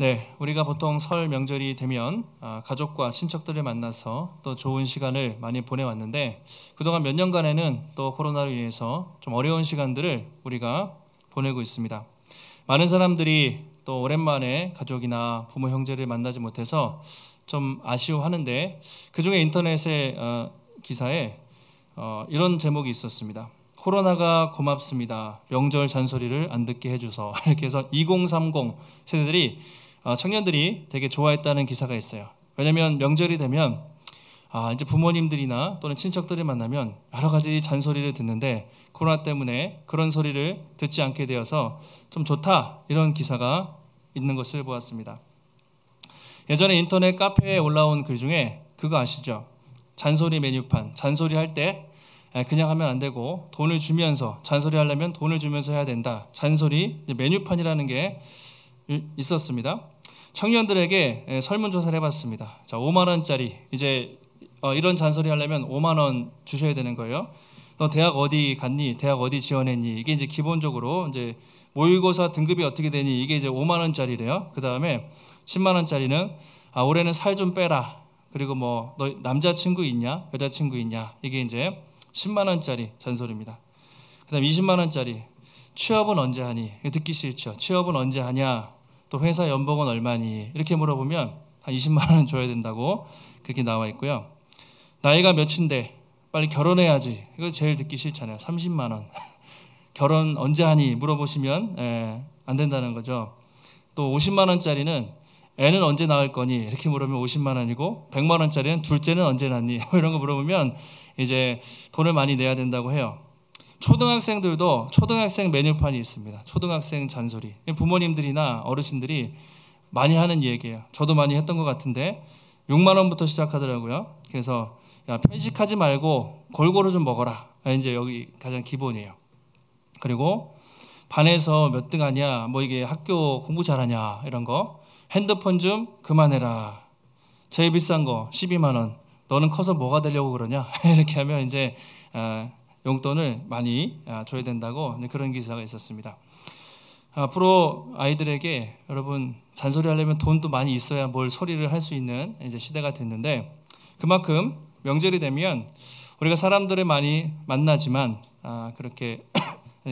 네, 우리가 보통 설 명절이 되면 가족과 친척들을 만나서 또 좋은 시간을 많이 보내왔는데 그동안 몇 년간에는 또 코로나로 인해서 좀 어려운 시간들을 우리가 보내고 있습니다. 많은 사람들이 또 오랜만에 가족이나 부모 형제를 만나지 못해서 좀 아쉬워하는데 그중에 인터넷의 기사에 이런 제목이 있었습니다. 코로나가 고맙습니다. 명절 잔소리를 안 듣게 해줘서. 이렇게 해서 2030 세대들이 청년들이 되게 좋아했다는 기사가 있어요. 왜냐하면 명절이 되면 이제 부모님들이나 또는 친척들을 만나면 여러 가지 잔소리를 듣는데 코로나 때문에 그런 소리를 듣지 않게 되어서 좀 좋다, 이런 기사가 있는 것을 보았습니다. 예전에 인터넷 카페에 올라온 글 중에 그거 아시죠? 잔소리 메뉴판. 잔소리 할 때 그냥 하면 안 되고 돈을 주면서, 잔소리 하려면 돈을 주면서 해야 된다. 잔소리 메뉴판이라는 게 있었습니다. 청년들에게 설문조사를 해봤습니다. 자, 5만 원짜리, 이제 이런 잔소리 하려면 5만 원 주셔야 되는 거예요. 너 대학 어디 갔니? 대학 어디 지원했니? 이게 이제 기본적으로 이제 모의고사 등급이 어떻게 되니? 이게 이제 5만 원짜리래요. 그 다음에 10만 원짜리는 올해는 살 좀 빼라. 그리고 뭐 너 남자친구 있냐? 여자친구 있냐? 이게 이제 10만 원짜리 잔소리입니다. 그 다음에 20만 원짜리, 취업은 언제 하니? 듣기 싫죠. 취업은 언제 하냐? 또 회사 연봉은 얼마니? 이렇게 물어보면 한 20만 원 줘야 된다고 그렇게 나와 있고요. 나이가 몇인데 빨리 결혼해야지. 이거 제일 듣기 싫잖아요. 30만 원. 결혼 언제 하니? 물어보시면 안 된다는 거죠. 또 50만 원짜리는 애는 언제 낳을 거니? 이렇게 물으면 50만 원이고, 100만 원짜리는 둘째는 언제 낳니? 이런 거 물어보면 이제 돈을 많이 내야 된다고 해요. 초등학생들도 초등학생 메뉴판이 있습니다. 초등학생 잔소리. 부모님들이나 어르신들이 많이 하는 얘기예요. 저도 많이 했던 것 같은데 6만 원부터 시작하더라고요. 그래서 야, 편식하지 말고 골고루 좀 먹어라. 이제 여기 가장 기본이에요. 그리고 반에서 몇 등 하냐, 뭐 이게 학교 공부 잘하냐, 이런 거. 핸드폰 좀 그만해라. 제일 비싼 거 12만 원. 너는 커서 뭐가 되려고 그러냐? 이렇게 하면 이제 용돈을 많이 줘야 된다고 그런 기사가 있었습니다. 앞으로 아이들에게 여러분 잔소리 하려면 돈도 많이 있어야 뭘 소리를 할 수 있는 이제 시대가 됐는데, 그만큼 명절이 되면 우리가 사람들을 많이 만나지만 그렇게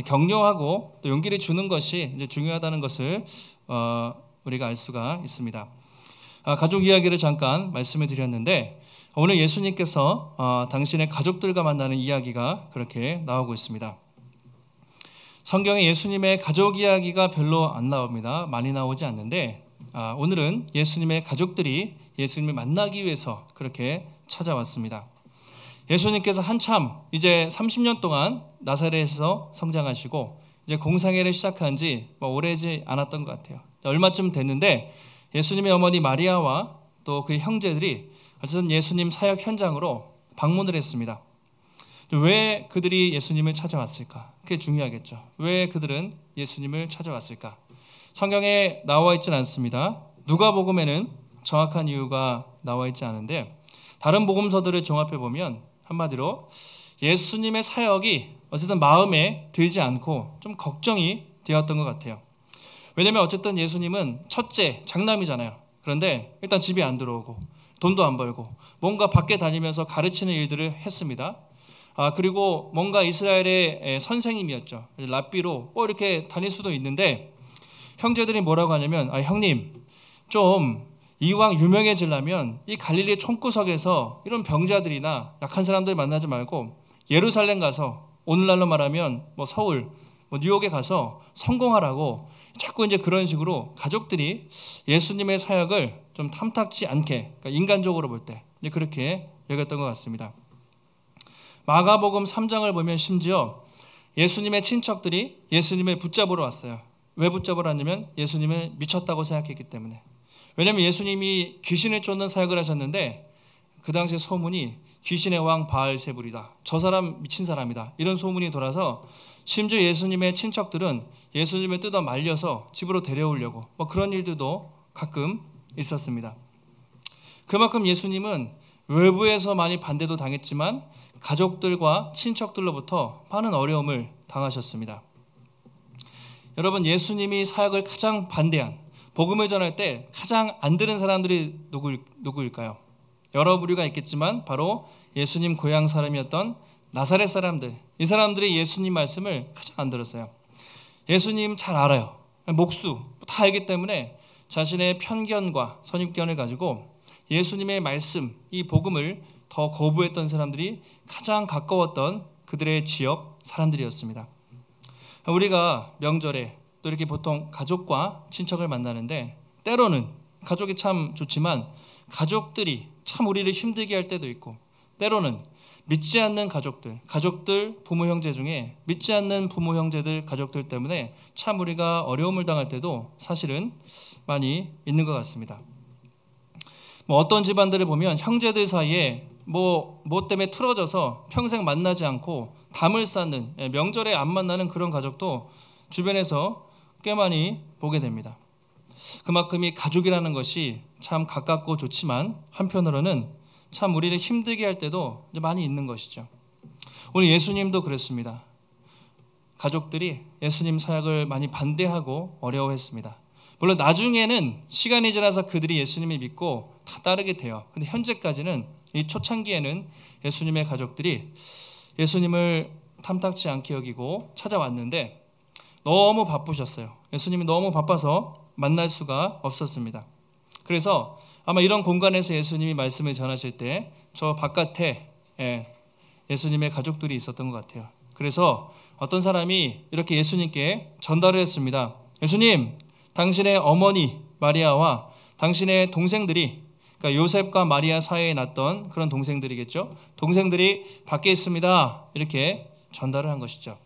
격려하고 또 용기를 주는 것이 이제 중요하다는 것을 우리가 알 수가 있습니다. 가족 이야기를 잠깐 말씀을 드렸는데 오늘 예수님께서 당신의 가족들과 만나는 이야기가 그렇게 나오고 있습니다. 성경에 예수님의 가족 이야기가 별로 안 나옵니다. 많이 나오지 않는데 오늘은 예수님의 가족들이 예수님을 만나기 위해서 그렇게 찾아왔습니다. 예수님께서 한참 이제 30년 동안 나사렛에서 성장하시고 이제 공생애를 시작한 지 오래지 않았던 것 같아요. 얼마쯤 됐는데 예수님의 어머니 마리아와 또 그의 형제들이 어쨌든 예수님 사역 현장으로 방문을 했습니다. 왜 그들이 예수님을 찾아왔을까? 그게 중요하겠죠. 왜 그들은 예수님을 찾아왔을까? 성경에 나와 있지는 않습니다. 누가복음에는 정확한 이유가 나와 있지 않은데 다른 복음서들을 종합해 보면 한마디로 예수님의 사역이 어쨌든 마음에 들지 않고 좀 걱정이 되었던 것 같아요. 왜냐하면 어쨌든 예수님은 첫째 장남이잖아요. 그런데 일단 집에 안 들어오고 돈도 안 벌고 뭔가 밖에 다니면서 가르치는 일들을 했습니다. 그리고 뭔가 이스라엘의 선생님이었죠. 랍비로 이렇게 다닐 수도 있는데 형제들이 뭐라고 하냐면 형님 좀 이왕 유명해지려면 이 갈릴리 총구석에서 이런 병자들이나 약한 사람들 만나지 말고 예루살렘 가서, 오늘날로 말하면 서울, 뉴욕에 가서 성공하라고 자꾸 이제 그런 식으로 가족들이 예수님의 사역을 좀 탐탁지 않게, 그러니까 인간적으로 볼 때 그렇게 여겼던 것 같습니다. 마가복음 3장을 보면 심지어 예수님의 친척들이 예수님을 붙잡으러 왔어요. 왜 붙잡으러 왔냐면 예수님을 미쳤다고 생각했기 때문에. 왜냐하면 예수님이 귀신을 쫓는 사역을 하셨는데 그 당시에 소문이 귀신의 왕 바알세불이다. 저 사람 미친 사람이다. 이런 소문이 돌아서 심지어 예수님의 친척들은 예수님을 뜯어 말려서 집으로 데려오려고 그런 일들도 가끔 있었습니다. 그만큼 예수님은 외부에서 많이 반대도 당했지만 가족들과 친척들로부터 많은 어려움을 당하셨습니다. 여러분, 예수님이 사역을 가장 반대한, 복음을 전할 때 가장 안 들은 사람들이 누구일까요? 여러 부류가 있겠지만 바로 예수님 고향 사람이었던 나사렛 사람들, 이 사람들이 예수님 말씀을 가장 안 들었어요. 예수님 잘 알아요. 목수 다 알기 때문에 자신의 편견과 선입견을 가지고 예수님의 말씀, 이 복음을 더 거부했던 사람들이 가장 가까웠던 그들의 지역 사람들이었습니다. 우리가 명절에 또 이렇게 보통 가족과 친척을 만나는데 때로는 가족이 참 좋지만 가족들이 참 우리를 힘들게 할 때도 있고, 때로는 믿지 않는 가족들 부모 형제 중에 믿지 않는 부모 형제들 가족들 때문에 참 우리가 어려움을 당할 때도 사실은 많이 있는 것 같습니다. 어떤 집안들을 보면 형제들 사이에 뭐 때문에 틀어져서 평생 만나지 않고 담을 쌓는, 명절에 안 만나는 그런 가족도 주변에서 꽤 많이 보게 됩니다. 그만큼 이 가족이라는 것이 참 가깝고 좋지만 한편으로는 참 우리를 힘들게 할 때도 많이 있는 것이죠. 오늘 예수님도 그랬습니다. 가족들이 예수님 사역을 많이 반대하고 어려워했습니다. 물론 나중에는 시간이 지나서 그들이 예수님을 믿고 다 따르게 돼요. 근데 현재까지는, 이 초창기에는 예수님의 가족들이 예수님을 탐탁치 않게 여기고 찾아왔는데 너무 바쁘셨어요. 예수님이 너무 바빠서 만날 수가 없었습니다. 그래서 아마 이런 공간에서 예수님이 말씀을 전하실 때 저 바깥에 예수님의 가족들이 있었던 것 같아요. 그래서 어떤 사람이 이렇게 예수님께 전달을 했습니다. 예수님, 당신의 어머니 마리아와 당신의 동생들이, 그러니까 요셉과 마리아 사이에 났던 그런 동생들이겠죠. 동생들이 밖에 있습니다. 이렇게 전달을 한 것이죠.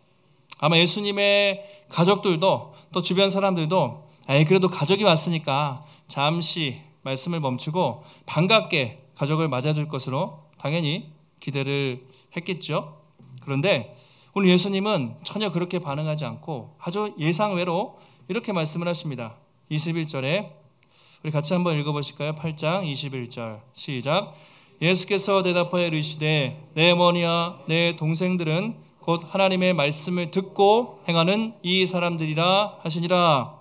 아마 예수님의 가족들도 또 주변 사람들도 그래도 가족이 왔으니까 잠시 말씀을 멈추고 반갑게 가족을 맞아줄 것으로 당연히 기대를 했겠죠. 그런데 오늘 예수님은 전혀 그렇게 반응하지 않고 아주 예상외로 이렇게 말씀을 하십니다. 21절에 우리 같이 한번 읽어보실까요? 8장 21절 시작. 예수께서 대답하여 이르시되 내 어머니와 내 동생들은 곧 하나님의 말씀을 듣고 행하는 이 사람들이라 하시니라.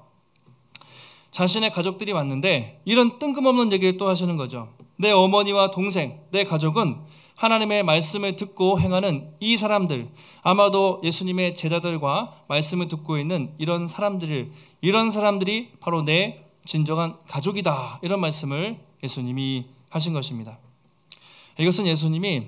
자신의 가족들이 왔는데 이런 뜬금없는 얘기를 또 하시는 거죠. 내 어머니와 동생, 내 가족은 하나님의 말씀을 듣고 행하는 이 사람들, 아마도 예수님의 제자들과 말씀을 듣고 있는 이런 사람들이 바로 내 진정한 가족이다, 이런 말씀을 예수님이 하신 것입니다. 이것은 예수님이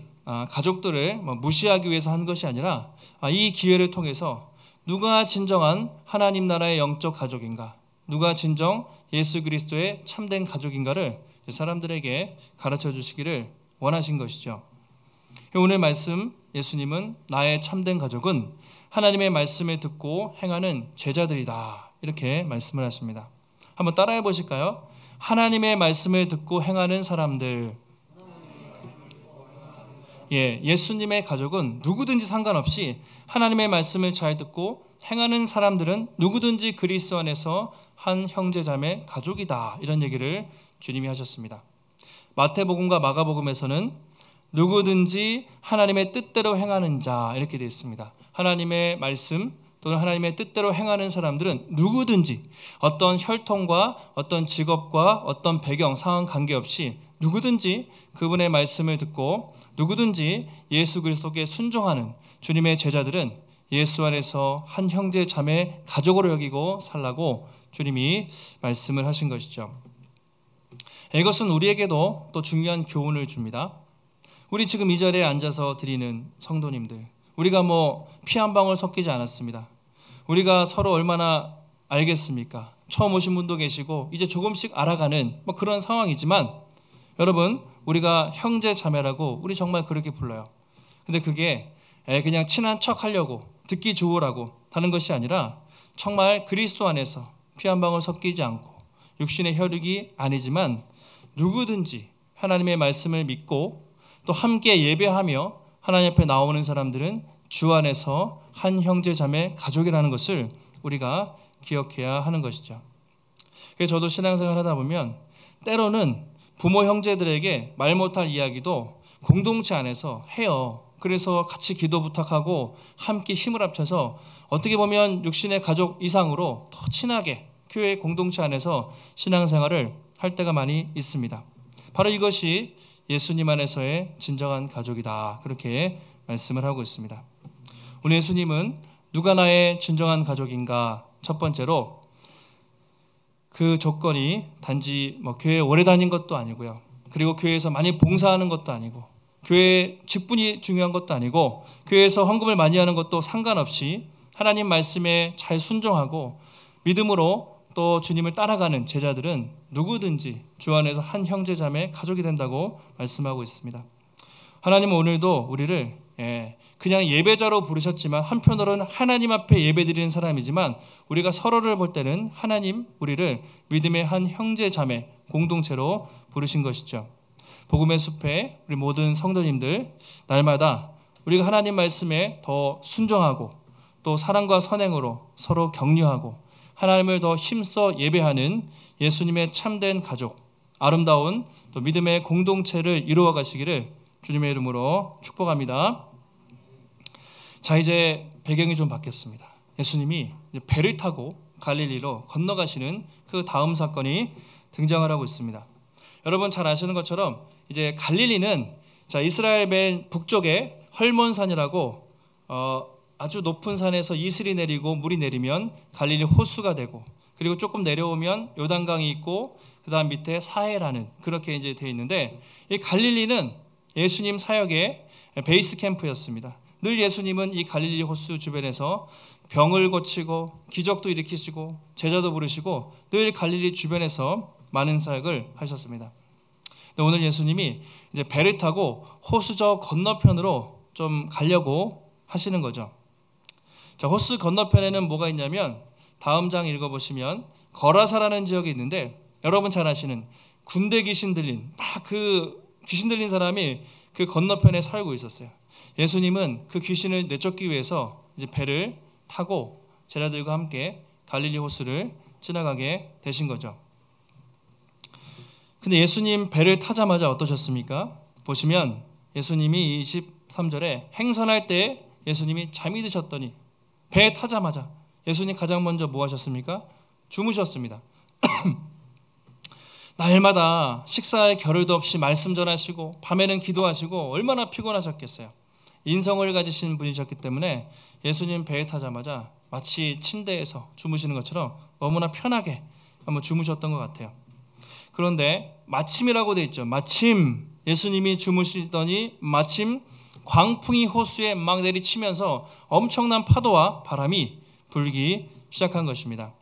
가족들을 무시하기 위해서 한 것이 아니라 이 기회를 통해서 누가 진정한 하나님 나라의 영적 가족인가, 누가 진정 예수 그리스도의 참된 가족인가를 사람들에게 가르쳐 주시기를 원하신 것이죠. 오늘 말씀, 예수님은 나의 참된 가족은 하나님의 말씀을 듣고 행하는 제자들이다, 이렇게 말씀을 하십니다. 한번 따라해 보실까요? 하나님의 말씀을 듣고 행하는 사람들. 예수님의 가족은 누구든지 상관없이 하나님의 말씀을 잘 듣고 행하는 사람들은 누구든지 그리스도 안에서 한 형제자매 가족이다, 이런 얘기를 주님이 하셨습니다. 마태복음과 마가복음에서는 누구든지 하나님의 뜻대로 행하는 자, 이렇게 되어 있습니다. 하나님의 말씀 또는 하나님의 뜻대로 행하는 사람들은 누구든지 어떤 혈통과 어떤 직업과 어떤 배경, 상황 관계없이 누구든지 그분의 말씀을 듣고 누구든지 예수 그리스도께 순종하는 주님의 제자들은 예수 안에서 한 형제 자매 가족으로 여기고 살라고 주님이 말씀을 하신 것이죠. 이것은 우리에게도 또 중요한 교훈을 줍니다. 우리 지금 이 자리에 앉아서 드리는 성도님들, 우리가 피 한 방울 섞이지 않았습니다. 우리가 서로 얼마나 알겠습니까? 처음 오신 분도 계시고 이제 조금씩 알아가는 그런 상황이지만, 여러분, 우리가 형제 자매라고 우리 정말 그렇게 불러요. 근데 그게 그냥 친한 척 하려고, 듣기 좋으라고 하는 것이 아니라 정말 그리스도 안에서 피 한 방울 섞이지 않고 육신의 혈육이 아니지만 누구든지 하나님의 말씀을 믿고 또 함께 예배하며 하나님 앞에 나오는 사람들은 주 안에서 한 형제 자매 가족이라는 것을 우리가 기억해야 하는 것이죠. 그래서 저도 신앙생활 하다 보면 때로는 부모 형제들에게 말 못할 이야기도 공동체 안에서 해요. 그래서 같이 기도 부탁하고 함께 힘을 합쳐서 어떻게 보면 육신의 가족 이상으로 더 친하게 교회 공동체 안에서 신앙생활을 할 때가 많이 있습니다. 바로 이것이 예수님 안에서의 진정한 가족이다, 그렇게 말씀을 하고 있습니다. 오늘 예수님은 누가 나의 진정한 가족인가? 첫 번째로 그 조건이 단지 교회에 오래 다닌 것도 아니고요, 그리고 교회에서 많이 봉사하는 것도 아니고, 교회 직분이 중요한 것도 아니고, 교회에서 헌금을 많이 하는 것도 상관없이 하나님 말씀에 잘 순종하고 믿음으로 또 주님을 따라가는 제자들은 누구든지 주 안에서 한 형제 자매 가족이 된다고 말씀하고 있습니다. 하나님은 오늘도 우리를 그냥 예배자로 부르셨지만 한편으로는 하나님 앞에 예배드리는 사람이지만, 우리가 서로를 볼 때는 하나님 우리를 믿음의 한 형제 자매 공동체로 부르신 것이죠. 복음의 숲에 우리 모든 성도님들, 날마다 우리가 하나님 말씀에 더 순종하고 또 사랑과 선행으로 서로 격려하고 하나님을 더 힘써 예배하는 예수님의 참된 가족, 아름다운 또 믿음의 공동체를 이루어 가시기를 주님의 이름으로 축복합니다. 자, 이제 배경이 좀 바뀌었습니다. 예수님이 배를 타고 갈릴리로 건너가시는 그 다음 사건이 등장을 하고 있습니다. 여러분 잘 아시는 것처럼 이제 갈릴리는 이스라엘 맨 북쪽에 헐몬산이라고 아주 높은 산에서 이슬이 내리고 물이 내리면 갈릴리 호수가 되고, 그리고 조금 내려오면 요단강이 있고 그 다음 밑에 사해라는, 그렇게 이제 되어 있는데, 이 갈릴리는 예수님 사역의 베이스 캠프였습니다. 늘 예수님은 이 갈릴리 호수 주변에서 병을 고치고 기적도 일으키시고 제자도 부르시고 늘 갈릴리 주변에서 많은 사역을 하셨습니다. 오늘 예수님이 이제 배를 타고 호수 저 건너편으로 좀 가려고 하시는 거죠. 자, 호수 건너편에는 뭐가 있냐면, 다음 장 읽어보시면 거라사라는 지역이 있는데, 여러분 잘 아시는 군대 귀신 들린 귀신 들린 사람이 그 건너편에 살고 있었어요. 예수님은 그 귀신을 내쫓기 위해서 이제 배를 타고 제자들과 함께 갈릴리 호수를 지나가게 되신 거죠. 근데 예수님 배를 타자마자 어떠셨습니까? 보시면 예수님이 23절에 행선할 때 예수님이 잠이 드셨더니, 배에 타자마자 예수님 가장 먼저 뭐 하셨습니까? 주무셨습니다. 날마다 식사에 겨를도 없이 말씀 전하시고 밤에는 기도하시고 얼마나 피곤하셨겠어요. 인성을 가지신 분이셨기 때문에 예수님 배에 타자마자 마치 침대에서 주무시는 것처럼 너무나 편하게 한번 주무셨던 것 같아요. 그런데 마침이라고 되어 있죠. 마침 예수님이 주무시더니 마침 광풍이 호수에 막 내리치면서 엄청난 파도와 바람이 불기 시작한 것입니다.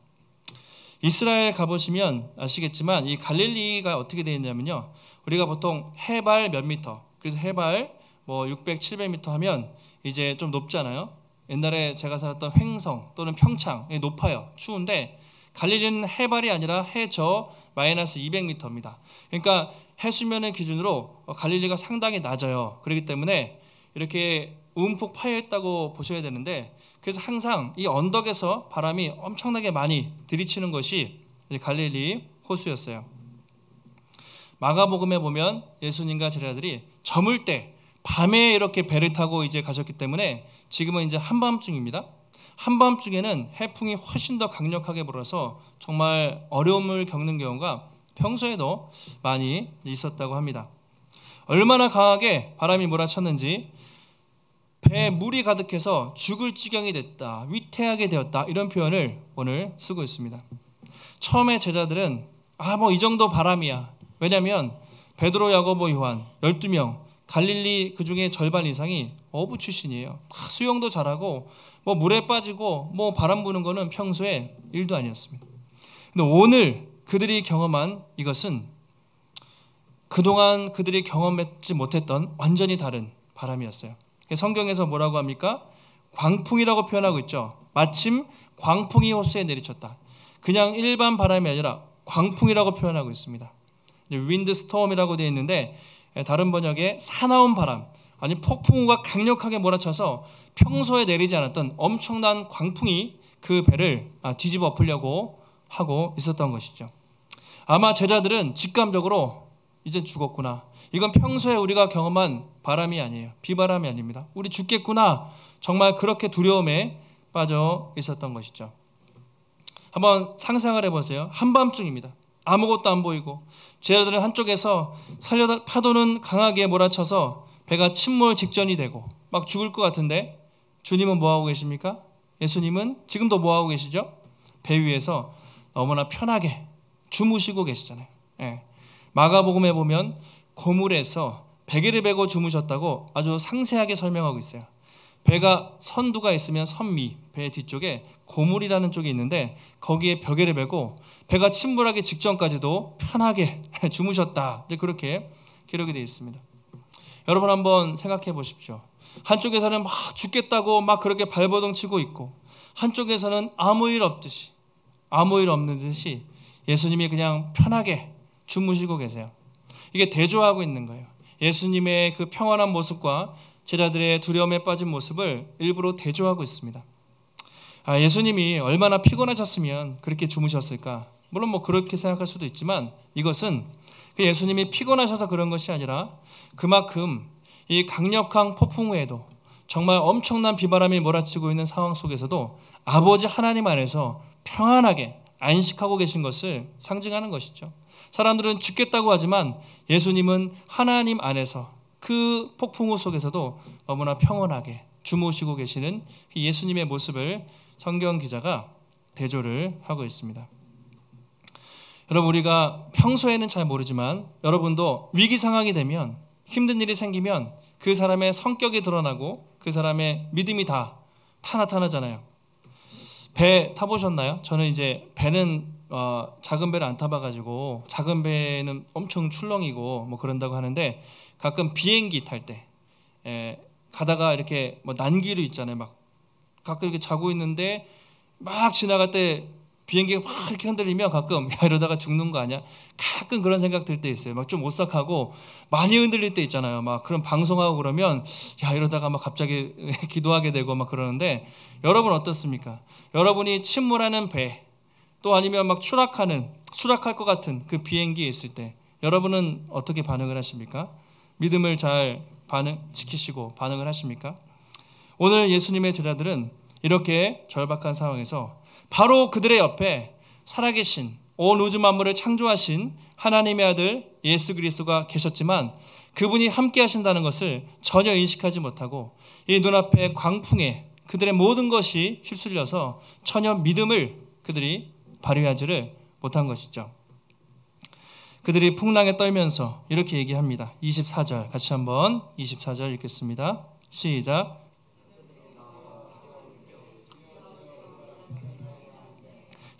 이스라엘 가보시면 아시겠지만 이 갈릴리가 어떻게 되어 있냐면요, 우리가 보통 해발 몇 미터, 그래서 해발 600, 700m 하면 이제 좀 높잖아요. 옛날에 제가 살았던 횡성 또는 평창, 높아요. 추운데 갈릴리는 해발이 아니라 해저 마이너스 200m입니다. 그러니까 해수면을 기준으로 갈릴리가 상당히 낮아요. 그렇기 때문에 이렇게 움푹 파여 있다고 보셔야 되는데, 그래서 항상 이 언덕에서 바람이 엄청나게 많이 들이치는 것이 갈릴리 호수였어요. 마가복음에 보면 예수님과 제자들이 저물 때 밤에 이렇게 배를 타고 이제 가셨기 때문에 지금은 이제 한밤중입니다. 한밤중에는 해풍이 훨씬 더 강력하게 불어서 정말 어려움을 겪는 경우가 평소에도 많이 있었다고 합니다. 얼마나 강하게 바람이 몰아쳤는지 배에 물이 가득해서 죽을 지경이 됐다, 위태하게 되었다, 이런 표현을 오늘 쓰고 있습니다. 처음에 제자들은 이 정도 바람이야. 왜냐하면 베드로, 야고보, 요한 12명, 갈릴리 그중에 절반 이상이 어부 출신이에요. 다 수영도 잘하고 물에 빠지고 바람 부는 거는 평소에 일도 아니었습니다. 근데 오늘 그들이 경험한 이것은 그동안 그들이 경험하지 못했던 완전히 다른 바람이었어요. 성경에서 뭐라고 합니까? 광풍이라고 표현하고 있죠. 마침 광풍이 호수에 내리쳤다. 그냥 일반 바람이 아니라 광풍이라고 표현하고 있습니다. 윈드 스톰이라고 되어 있는데, 다른 번역에 사나운 바람, 아니 폭풍우가 강력하게 몰아쳐서 평소에 내리지 않았던 엄청난 광풍이 그 배를 뒤집어 엎으려고 하고 있었던 것이죠. 아마 제자들은 직감적으로 이제 죽었구나, 이건 평소에 우리가 경험한 바람이 아니에요. 비바람이 아닙니다. 우리 죽겠구나, 정말 그렇게 두려움에 빠져 있었던 것이죠. 한번 상상을 해보세요. 한밤중입니다. 아무것도 안 보이고 제자들은 한쪽에서 파도는 강하게 몰아쳐서 배가 침몰 직전이 되고 막 죽을 것 같은데 주님은 뭐하고 계십니까? 예수님은 지금도 뭐하고 계시죠? 배 위에서 너무나 편하게 주무시고 계시잖아요. 예. 마가복음에 보면 고물에서 베개를 베고 주무셨다고 아주 상세하게 설명하고 있어요. 배가 선두가 있으면 선미, 배 뒤쪽에 고물이라는 쪽이 있는데 거기에 베개를 베고 배가 침몰하기 직전까지도 편하게 주무셨다. 그렇게 기록이 되어 있습니다. 여러분 한번 생각해 보십시오. 한쪽에서는 막 죽겠다고 막 그렇게 발버둥 치고 있고 한쪽에서는 아무 일 없는 듯이 예수님이 그냥 편하게 주무시고 계세요. 이게 대조하고 있는 거예요. 예수님의 그 평안한 모습과 제자들의 두려움에 빠진 모습을 일부러 대조하고 있습니다. 예수님이 얼마나 피곤하셨으면 그렇게 주무셨을까? 물론 뭐 그렇게 생각할 수도 있지만 이것은 그 예수님이 피곤하셔서 그런 것이 아니라 그만큼 이 강력한 폭풍 후에도 정말 엄청난 비바람이 몰아치고 있는 상황 속에서도 아버지 하나님 안에서 평안하게 안식하고 계신 것을 상징하는 것이죠. 사람들은 죽겠다고 하지만 예수님은 하나님 안에서 그 폭풍우 속에서도 너무나 평온하게 주무시고 계시는 예수님의 모습을 성경 기자가 대조를 하고 있습니다. 여러분 우리가 평소에는 잘 모르지만 여러분도 위기 상황이 되면 힘든 일이 생기면 그 사람의 성격이 드러나고 그 사람의 믿음이 다 나타나잖아요. 배 타보셨나요? 저는 이제 배는 작은 배를 안 타봐가지고 작은 배는 엄청 출렁이고 뭐 그런다고 하는데 가끔 비행기 탈 때 가다가 이렇게 뭐 난기류 있잖아요. 막 가끔 이렇게 자고 있는데 막 지나갈 때 비행기가 막 이렇게 흔들리면 가끔 야 이러다가 죽는 거 아니야? 가끔 그런 생각 들 때 있어요. 막 좀 오싹하고 많이 흔들릴 때 있잖아요. 막 그런 방송하고 그러면 야 이러다가 막 갑자기 기도하게 되고 막 그러는데 여러분 어떻습니까? 여러분이 침몰하는 배 또 아니면 막 추락할 것 같은 그 비행기에 있을 때 여러분은 어떻게 반응을 하십니까? 믿음을 잘 지키시고 반응을 하십니까? 오늘 예수님의 제자들은 이렇게 절박한 상황에서 바로 그들의 옆에 살아계신 온 우주 만물을 창조하신 하나님의 아들 예수 그리스도가 계셨지만 그분이 함께 하신다는 것을 전혀 인식하지 못하고 이 눈앞의 광풍에 그들의 모든 것이 휩쓸려서 전혀 믿음을 그들이 발휘하지를 못한 것이죠. 그들이 풍랑에 떨면서 이렇게 얘기합니다. 24절 같이 한번 24절 읽겠습니다. 시작.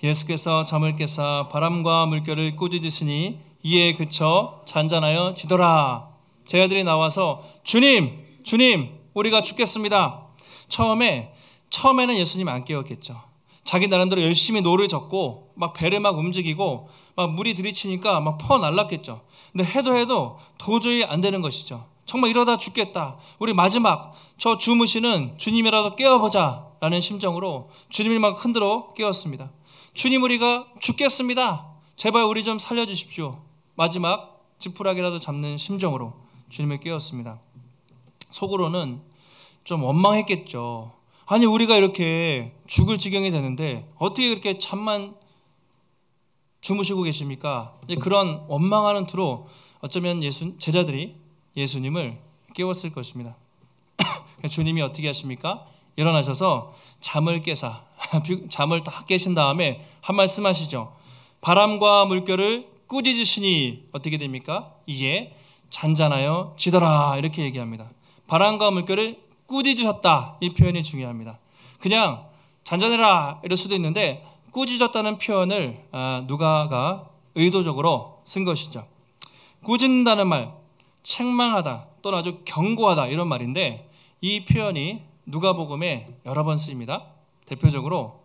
예수께서 잠을 깨사 바람과 물결을 꾸짖으시니 이에 그쳐 잔잔하여 지더라. 제자들이 나와서 주님 우리가 죽겠습니다. 처음에는 예수님 안 깨웠겠죠. 자기 나름대로 열심히 노를 젓고 막 배를 막 움직이고 막 물이 들이치니까 막 퍼 날랐겠죠. 근데 해도 도저히 안 되는 것이죠. 정말 이러다 죽겠다. 우리 마지막 저 주무시는 주님이라도 깨워보자 라는 심정으로 주님을 막 흔들어 깨웠습니다. 주님 우리가 죽겠습니다. 제발 우리 좀 살려주십시오. 마지막 지푸라기라도 잡는 심정으로 주님을 깨웠습니다. 속으로는 좀 원망했겠죠. 아니 우리가 이렇게 죽을 지경이 되는데 어떻게 그렇게 잠만 주무시고 계십니까? 그런 원망하는 투로 어쩌면 제자들이 예수님을 깨웠을 것입니다. 주님이 어떻게 하십니까? 일어나셔서 잠을 딱 깨신 다음에 한 말씀 하시죠. 바람과 물결을 꾸짖으시니 어떻게 됩니까? 이에 잔잔하여 지더라 이렇게 얘기합니다. 바람과 물결을 꾸짖으셨다 이 표현이 중요합니다. 그냥 잔잔해라 이럴 수도 있는데 꾸짖었다는 표현을 누가가 의도적으로 쓴 것이죠. 꾸짖는다는 말, 책망하다 또는 아주 경고하다 이런 말인데 이 표현이 누가복음에 여러 번 쓰입니다. 대표적으로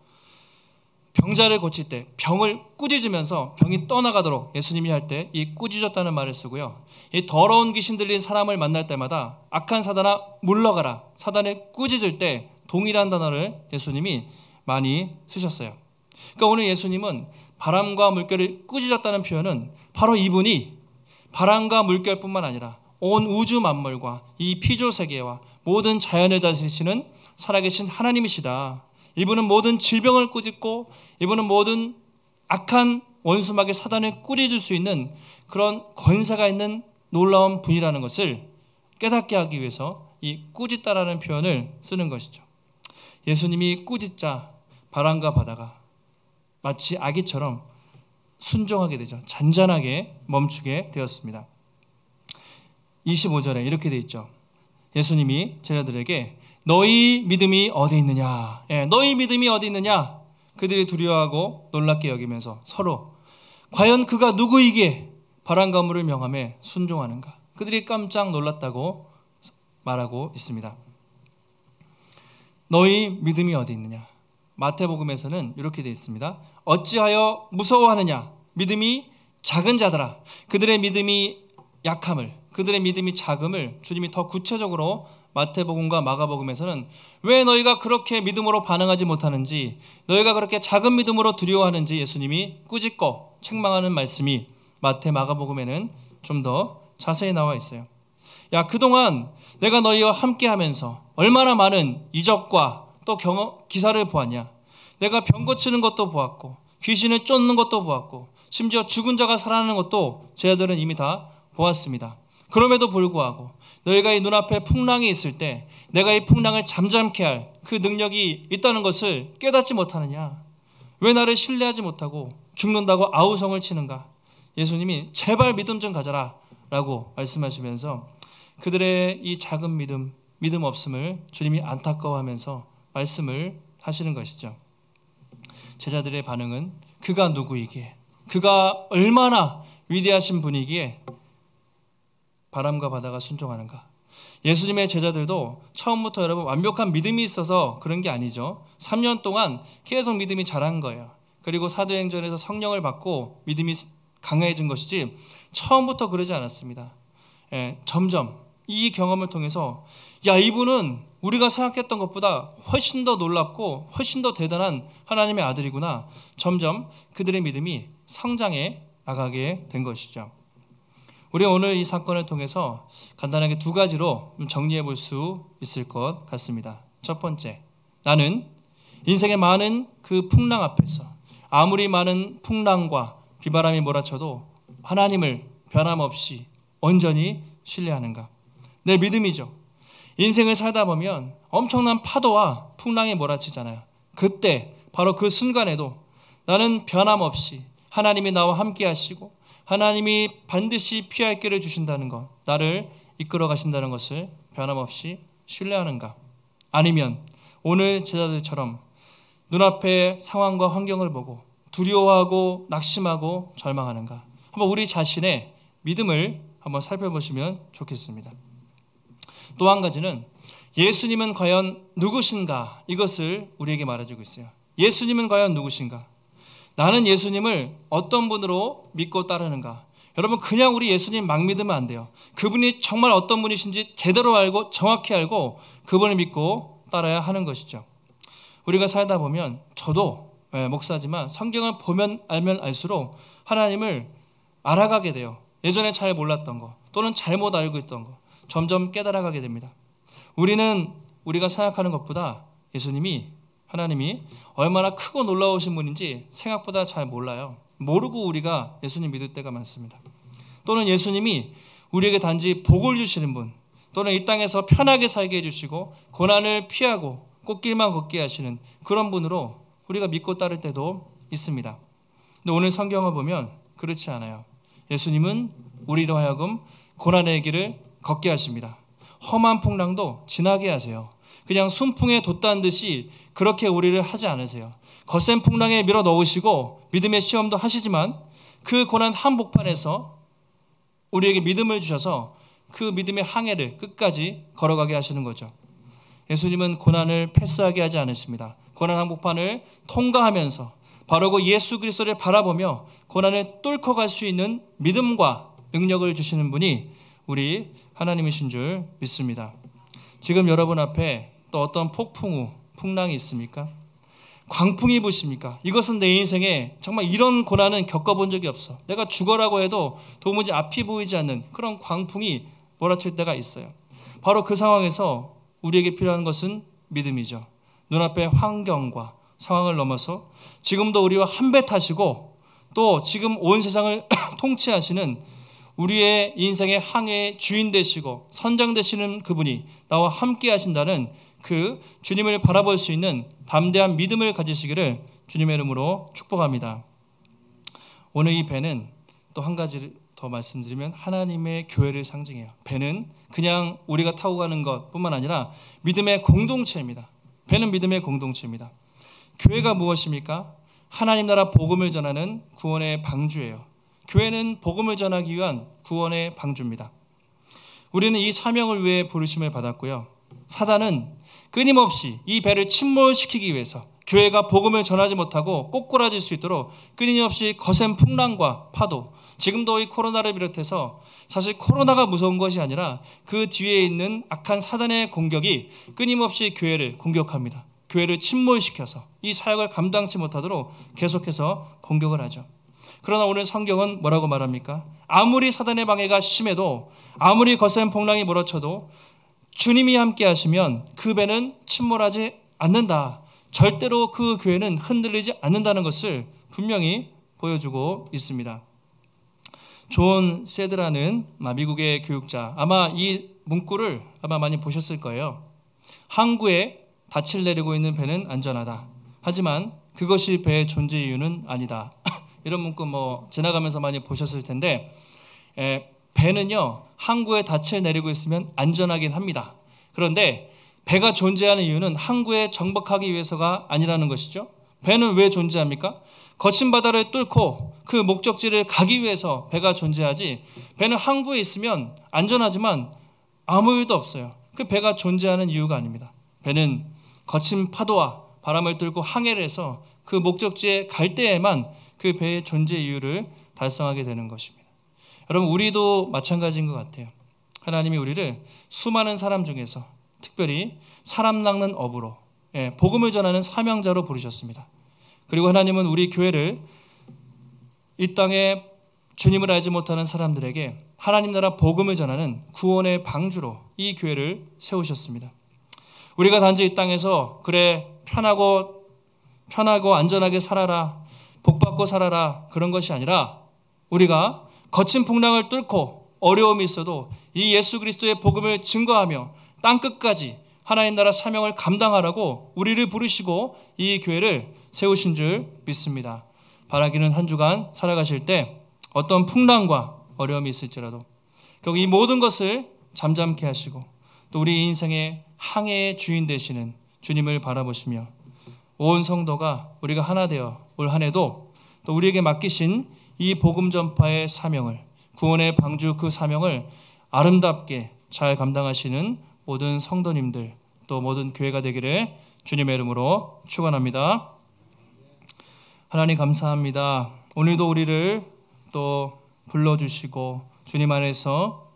병자를 고칠 때 병을 꾸짖으면서 병이 떠나가도록 예수님이 할 때 이 꾸짖었다는 말을 쓰고요. 이 더러운 귀신 들린 사람을 만날 때마다 악한 사단아 물러가라 사단을 꾸짖을 때 동일한 단어를 예수님이 많이 쓰셨어요. 그러니까 오늘 예수님은 바람과 물결을 꾸짖었다는 표현은 바로 이분이 바람과 물결뿐만 아니라 온 우주 만물과 이 피조 세계와 모든 자연을 다스리시는 살아계신 하나님이시다. 이분은 모든 질병을 꾸짖고 이분은 모든 악한 원수마귀 사단을 꾸짖을 수 있는 그런 권세가 있는 놀라운 분이라는 것을 깨닫게 하기 위해서 이 꾸짖다라는 표현을 쓰는 것이죠. 예수님이 꾸짖자 바람과 바다가 마치 아기처럼 순종하게 되죠. 잔잔하게 멈추게 되었습니다. 25절에 이렇게 되어 있죠. 예수님이 제자들에게 너희 믿음이 어디 있느냐? 너희 믿음이 어디 있느냐? 그들이 두려워하고 놀랍게 여기면서 서로 과연 그가 누구이기에 바람과 물을 명함에 순종하는가? 그들이 깜짝 놀랐다고 말하고 있습니다. 너희 믿음이 어디 있느냐? 마태복음에서는 이렇게 되어 있습니다. 어찌하여 무서워하느냐? 믿음이 작은 자들아. 그들의 믿음이 약함을, 그들의 믿음이 작음을 주님이 더 구체적으로 마태복음과 마가복음에서는 왜 너희가 그렇게 믿음으로 반응하지 못하는지, 너희가 그렇게 작은 믿음으로 두려워하는지 예수님이 꾸짖고 책망하는 말씀이 마태 마가복음에는 좀 더 자세히 나와 있어요. 야, 그동안 내가 너희와 함께 하면서 얼마나 많은 이적과 또 기사를 보았냐. 내가 병 고치는 것도 보았고 귀신을 쫓는 것도 보았고 심지어 죽은 자가 살아나는 것도 제자들은 이미 다 보았습니다. 그럼에도 불구하고 너희가 이 눈앞에 풍랑이 있을 때 내가 이 풍랑을 잠잠케 할 그 능력이 있다는 것을 깨닫지 못하느냐? 왜 나를 신뢰하지 못하고 죽는다고 아우성을 치는가? 예수님이 제발 믿음 좀 가져라 라고 말씀하시면서 그들의 이 작은 믿음 없음을 주님이 안타까워하면서 말씀을 하시는 것이죠. 제자들의 반응은 그가 누구이기에, 그가 얼마나 위대하신 분이기에 바람과 바다가 순종하는가. 예수님의 제자들도 처음부터 여러분 완벽한 믿음이 있어서 그런 게 아니죠. 3년 동안 계속 믿음이 자란 거예요. 그리고 사도행전에서 성령을 받고 믿음이 강해진 것이지 처음부터 그러지 않았습니다. 점점 이 경험을 통해서 야, 이분은 우리가 생각했던 것보다 훨씬 더 놀랍고 훨씬 더 대단한 하나님의 아들이구나. 점점 그들의 믿음이 성장해 나가게 된 것이죠. 우리 오늘 이 사건을 통해서 간단하게 두 가지로 정리해 볼 수 있을 것 같습니다. 첫 번째, 나는 인생의 많은 그 풍랑 앞에서 아무리 많은 풍랑과 비바람이 몰아쳐도 하나님을 변함없이 온전히 신뢰하는가? 내 믿음이죠. 인생을 살다 보면 엄청난 파도와 풍랑이 몰아치잖아요. 그때 바로 그 순간에도 나는 변함없이 하나님이 나와 함께 하시고 하나님이 반드시 피할 길을 주신다는 것, 나를 이끌어 가신다는 것을 변함없이 신뢰하는가? 아니면 오늘 제자들처럼 눈앞의 상황과 환경을 보고 두려워하고 낙심하고 절망하는가? 한번 우리 자신의 믿음을 한번 살펴보시면 좋겠습니다. 또 한 가지는 예수님은 과연 누구신가? 이것을 우리에게 말해주고 있어요. 예수님은 과연 누구신가? 나는 예수님을 어떤 분으로 믿고 따르는가? 여러분, 그냥 우리 예수님 막 믿으면 안 돼요. 그분이 정말 어떤 분이신지 제대로 알고 정확히 알고 그분을 믿고 따라야 하는 것이죠. 우리가 살다 보면 저도 목사지만 성경을 보면 알면 알수록 하나님을 알아가게 돼요. 예전에 잘 몰랐던 거 또는 잘못 알고 있던 거 점점 깨달아가게 됩니다. 우리가 생각하는 것보다 하나님이 얼마나 크고 놀라우신 분인지 생각보다 잘 몰라요. 모르고 우리가 예수님 믿을 때가 많습니다. 또는 예수님이 우리에게 단지 복을 주시는 분, 또는 이 땅에서 편하게 살게 해주시고 고난을 피하고 꽃길만 걷게 하시는 그런 분으로 우리가 믿고 따를 때도 있습니다. 근데 오늘 성경을 보면 그렇지 않아요. 예수님은 우리로 하여금 고난의 길을 걷게 하십니다. 험한 풍랑도 지나게 하세요. 그냥 순풍에 돛단 듯이 그렇게 우리를 하지 않으세요. 거센 풍랑에 밀어 넣으시고 믿음의 시험도 하시지만 그 고난 한복판에서 우리에게 믿음을 주셔서 그 믿음의 항해를 끝까지 걸어가게 하시는 거죠. 예수님은 고난을 패스하게 하지 않으십니다. 고난 한복판을 통과하면서 바로 그 예수 그리스도를 바라보며 고난을 뚫고 갈 수 있는 믿음과 능력을 주시는 분이 우리 하나님이신 줄 믿습니다. 지금 여러분 앞에 또 어떤 풍랑이 있습니까? 광풍이 부십니까? 이것은 내 인생에 정말 이런 고난은 겪어본 적이 없어. 내가 죽어라고 해도 도무지 앞이 보이지 않는 그런 광풍이 몰아칠 때가 있어요. 바로 그 상황에서 우리에게 필요한 것은 믿음이죠. 눈앞의 환경과 상황을 넘어서 지금도 우리와 한 배 타시고 또 지금 온 세상을 통치하시는 우리의 인생의 항해의 주인 되시고 선장 되시는 그분이 나와 함께 하신다는 그 주님을 바라볼 수 있는 담대한 믿음을 가지시기를 주님의 이름으로 축복합니다. 오늘 이 배는 또 한 가지 더 말씀드리면 하나님의 교회를 상징해요. 배는 그냥 우리가 타고 가는 것뿐만 아니라 믿음의 공동체입니다. 배는 믿음의 공동체입니다. 교회가 무엇입니까? 하나님 나라 복음을 전하는 구원의 방주예요. 교회는 복음을 전하기 위한 구원의 방주입니다. 우리는 이 사명을 위해 부르심을 받았고요. 사단은 끊임없이 이 배를 침몰시키기 위해서 교회가 복음을 전하지 못하고 꼬꾸라질 수 있도록 끊임없이 거센 풍랑과 파도, 지금도 이 코로나를 비롯해서 사실 코로나가 무서운 것이 아니라 그 뒤에 있는 악한 사단의 공격이 끊임없이 교회를 공격합니다. 교회를 침몰시켜서 이 사역을 감당치 못하도록 계속해서 공격을 하죠. 그러나 오늘 성경은 뭐라고 말합니까? 아무리 사단의 방해가 심해도 아무리 거센 풍랑이 몰아쳐도 주님이 함께 하시면 그 배는 침몰하지 않는다. 절대로 그 교회는 흔들리지 않는다는 것을 분명히 보여주고 있습니다. 존 세드라는 미국의 교육자, 아마 이 문구를 아마 많이 보셨을 거예요. 항구에 닻을 내리고 있는 배는 안전하다. 하지만 그것이 배의 존재 이유는 아니다. 이런 문구 지나가면서 많이 보셨을 텐데, 배는요 항구에 닻을 내리고 있으면 안전하긴 합니다. 그런데 배가 존재하는 이유는 항구에 정박하기 위해서가 아니라는 것이죠. 배는 왜 존재합니까? 거친 바다를 뚫고 그 목적지를 가기 위해서 배가 존재하지, 배는 항구에 있으면 안전하지만 아무 일도 없어요. 그 배가 존재하는 이유가 아닙니다. 배는 거친 파도와 바람을 뚫고 항해를 해서 그 목적지에 갈 때에만 그 배의 존재 이유를 달성하게 되는 것입니다. 여러분, 우리도 마찬가지인 것 같아요. 하나님이 우리를 수많은 사람 중에서 특별히 사람 낚는 어부로, 복음을 전하는 사명자로 부르셨습니다. 그리고 하나님은 우리 교회를 이 땅에 주님을 알지 못하는 사람들에게 하나님 나라 복음을 전하는 구원의 방주로 이 교회를 세우셨습니다. 우리가 단지 이 땅에서 그래 편하고 안전하게 살아라, 복받고 살아라, 그런 것이 아니라 우리가 거친 풍랑을 뚫고 어려움이 있어도 이 예수 그리스도의 복음을 증거하며 땅끝까지 하나님 나라 사명을 감당하라고 우리를 부르시고 이 교회를 세우신 줄 믿습니다. 바라기는 한 주간 살아가실 때 어떤 풍랑과 어려움이 있을지라도 결국 이 모든 것을 잠잠케 하시고 또 우리 인생의 항해의 주인 되시는 주님을 바라보시며 온 성도가 우리가 하나 되어 올 한 해도 또 우리에게 맡기신 이 복음 전파의 사명을, 구원의 방주 그 사명을 아름답게 잘 감당하시는 모든 성도님들 또 모든 교회가 되기를 주님의 이름으로 축원합니다. 하나님 감사합니다. 오늘도 우리를 또 불러주시고 주님 안에서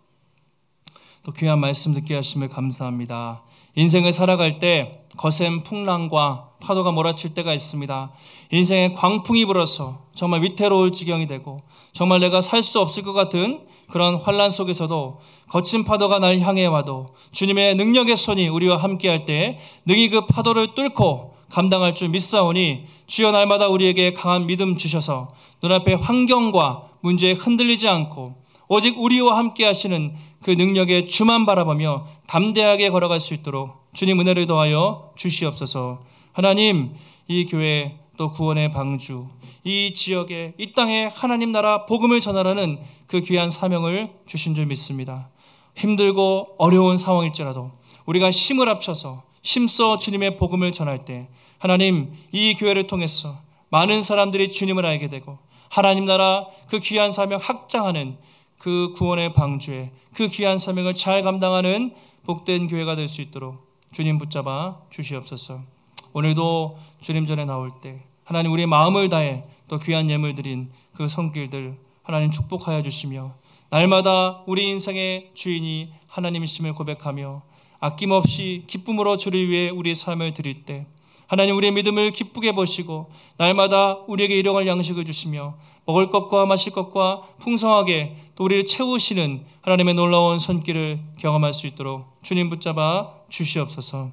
또 귀한 말씀 듣게 하심을 감사합니다. 인생을 살아갈 때 거센 풍랑과 파도가 몰아칠 때가 있습니다. 인생에 광풍이 불어서 정말 위태로울 지경이 되고 정말 내가 살 수 없을 것 같은 그런 환난 속에서도 거친 파도가 날 향해 와도 주님의 능력의 손이 우리와 함께할 때 능히 그 파도를 뚫고 감당할 줄 믿사오니 주여 날마다 우리에게 강한 믿음 주셔서 눈앞의 환경과 문제에 흔들리지 않고 오직 우리와 함께 하시는 그 능력의 주만 바라보며 담대하게 걸어갈 수 있도록 주님 은혜를 더하여 주시옵소서. 하나님, 이 교회 또 구원의 방주, 이 지역에 이 땅에 하나님 나라 복음을 전하라는 그 귀한 사명을 주신 줄 믿습니다. 힘들고 어려운 상황일지라도 우리가 힘을 합쳐서 힘써 주님의 복음을 전할 때 하나님, 이 교회를 통해서 많은 사람들이 주님을 알게 되고 하나님 나라 그 귀한 사명 확장하는 그 구원의 방주에 그 귀한 사명을 잘 감당하는 복된 교회가 될 수 있도록 주님 붙잡아 주시옵소서. 오늘도 주님 전에 나올 때 하나님 우리의 마음을 다해 또 귀한 예물 드린 그 손길들 하나님 축복하여 주시며 날마다 우리 인생의 주인이 하나님이심을 고백하며 아낌없이 기쁨으로 주를 위해 우리의 삶을 드릴 때 하나님 우리의 믿음을 기쁘게 보시고 날마다 우리에게 일용할 양식을 주시며 먹을 것과 마실 것과 풍성하게 또 우리를 채우시는 하나님의 놀라운 손길을 경험할 수 있도록 주님 붙잡아 주시옵소서.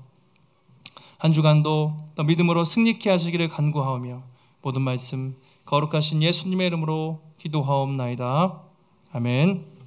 한 주간도 또 믿음으로 승리케 하시기를 간구하오며 모든 말씀 거룩하신 예수님의 이름으로 기도하옵나이다. 아멘.